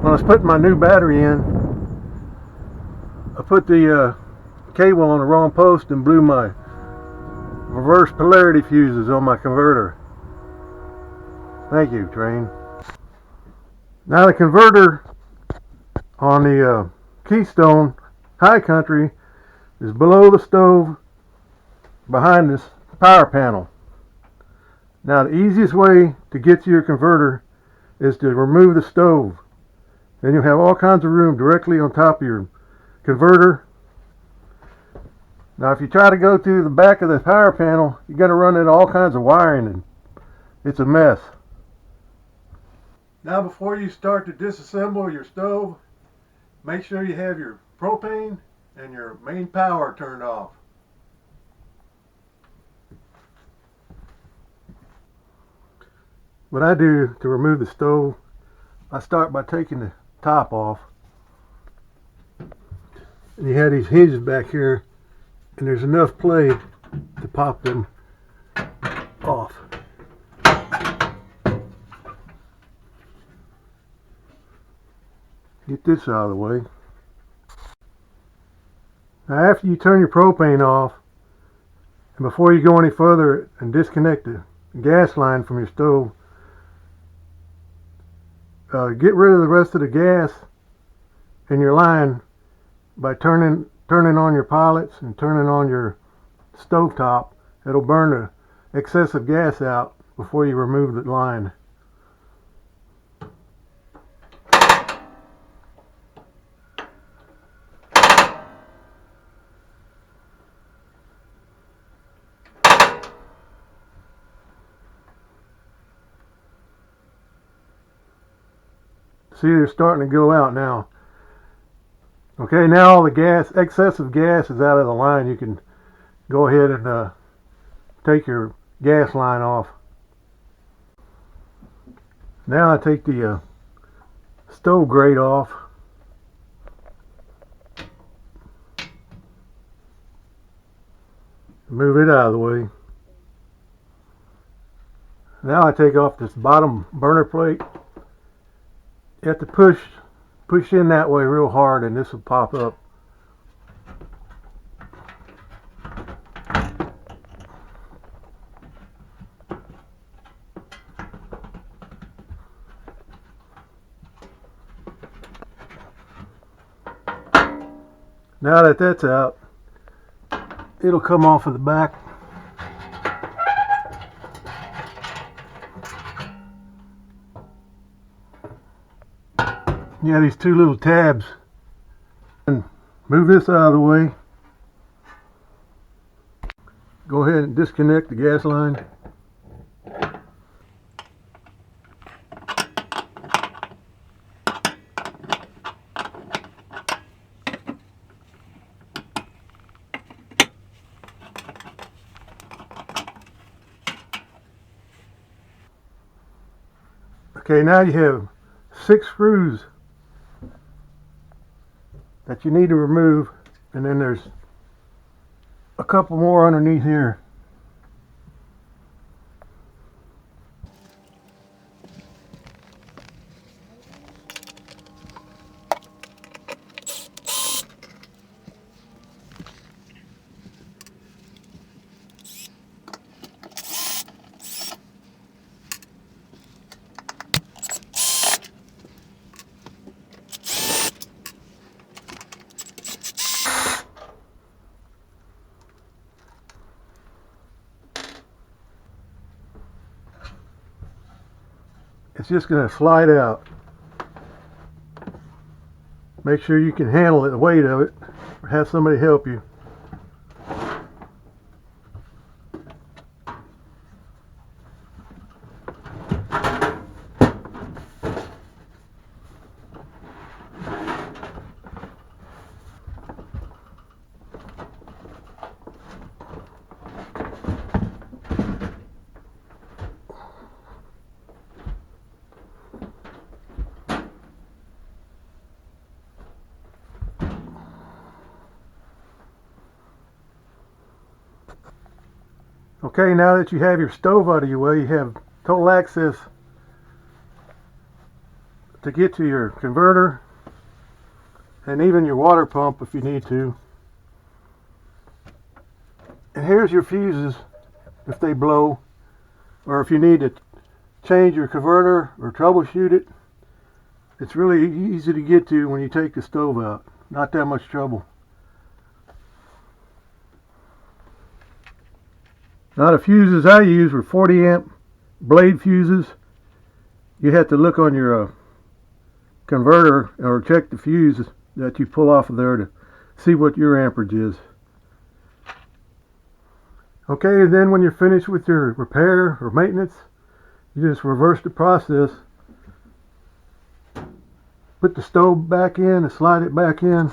When I was putting my new battery in, I put the cable on the wrong post and blew my reverse polarity fuses on my converter. Thank you, train. Now the converter on the Keystone High Country is below the stove behind this power panel. Now the easiest way to get to your converter is to remove the stove. Then you'll have all kinds of room directly on top of your converter. Now if you try to go through the back of the power panel, you're going to run into all kinds of wiring and it's a mess. Now before you start to disassemble your stove, make sure you have your propane and your main power turned off. What I do to remove the stove, I start by taking the top off. And you have these hinges back here, and there's enough play to pop them off. Get this out of the way. Now after you turn your propane off, and before you go any further and disconnect the gas line from your stove, get rid of the rest of the gas in your line by turning on your pilots and turning on your stovetop. It'll burn the excessive gas out before you remove the line. See, they're starting to go out now. Okay, now all the gas, excessive gas is out of the line. You can go ahead and take your gas line off. Now I take the stove grate off. Move it out of the way. Now I take off this bottom burner plate. You have to push in that way real hard and this will pop up. Now that that's out, it'll come off of the back. You have these two little tabs. And move this out of the way. Go ahead and disconnect the gas line. Okay, now you have 6 screws that you need to remove, and then there's a couple more underneath here. It's just going to slide out. Make sure you can handle the weight of it, or have somebody help you. Okay, now that you have your stove out of your way, you have total access to get to your converter and even your water pump if you need to. And here's your fuses if they blow, or if you need to change your converter or troubleshoot it. It's really easy to get to when you take the stove out. Not that much trouble. Now the fuses I used were 40 amp blade fuses. You have to look on your converter or check the fuse that you pull off of there to see what your amperage is. Okay, and then when you're finished with your repair or maintenance, you just reverse the process. Put the stove back in and slide it back in.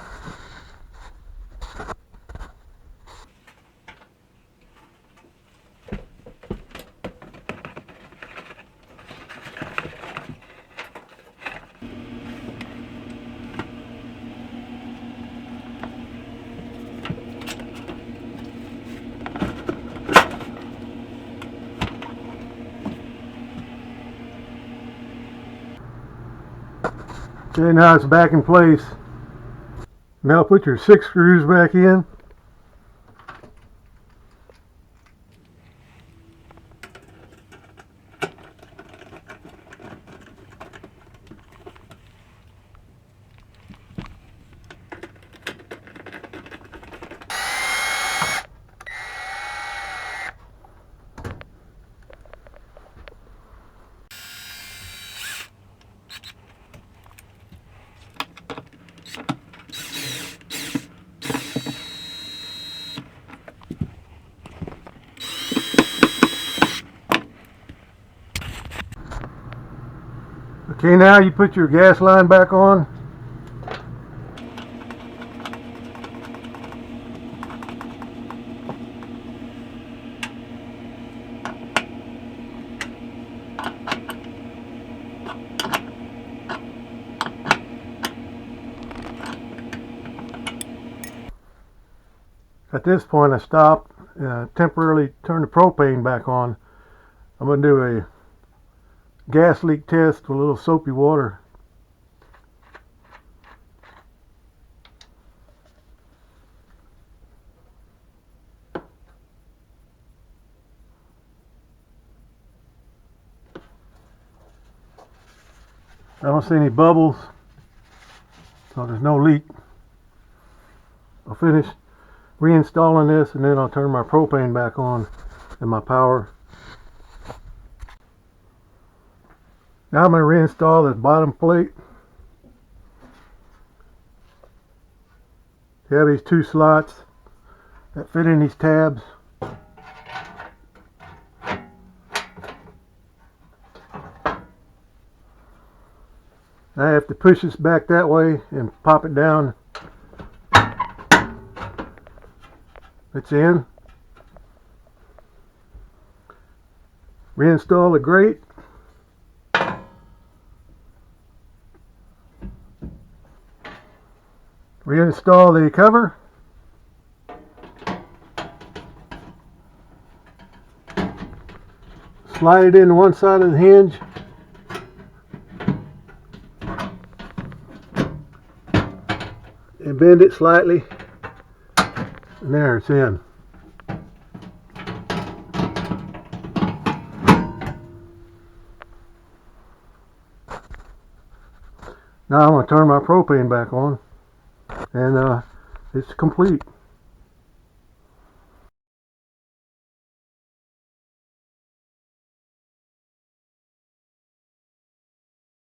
Okay, now it's back in place. Now put your 6 screws back in. Okay, now you put your gas line back on. At this point I stop, temporarily turn the propane back on. I'm going to do a gas leak test with a little soapy water. I don't see any bubbles, so there's no leak. I'll finish reinstalling this and then I'll turn my propane back on and my power. Now I'm going to reinstall this bottom plate. You have these 2 slots that fit in these tabs. I have to push this back that way and pop it down. It's in. Reinstall the grate. Reinstall the cover. Slide it into one side of the hinge. And bend it slightly. And there, it's in. Now I'm going to turn my propane back on, and it's complete.